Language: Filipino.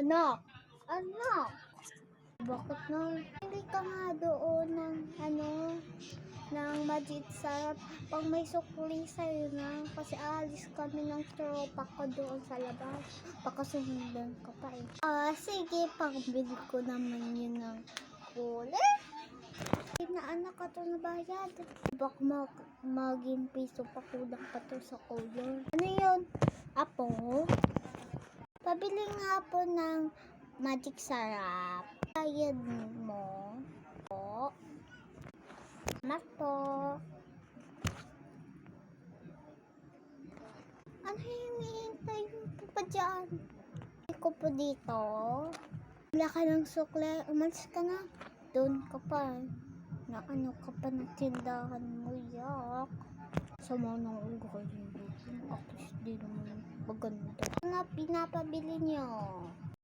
Anak! Anak! Bakit na? Hindi ka nga doon ng ng Magic Sarap. Pag may sukli sa'yo na, kasi alis kami ng tropa ko doon sa labas. Pakasundan ka pa eh. Sige, pangbili ko naman yun ng kulay. Na anak ka to na bayad. Baka maging piso pa kulang pa to sa color. Ano yun? Apo? Pabili nga po ng Magic Sarap. Bayad mo po. Salamat po. Ano yung hihintay mo pa dyan? Hindi ko po dito. Wala ka ng sukle. Umalis ka na. Doon ka pa. Na ano ka pa ng tindahan mo, yak. Sama ng ulo kayo dito. At least di naman maganda. Ano pinapabili niyo?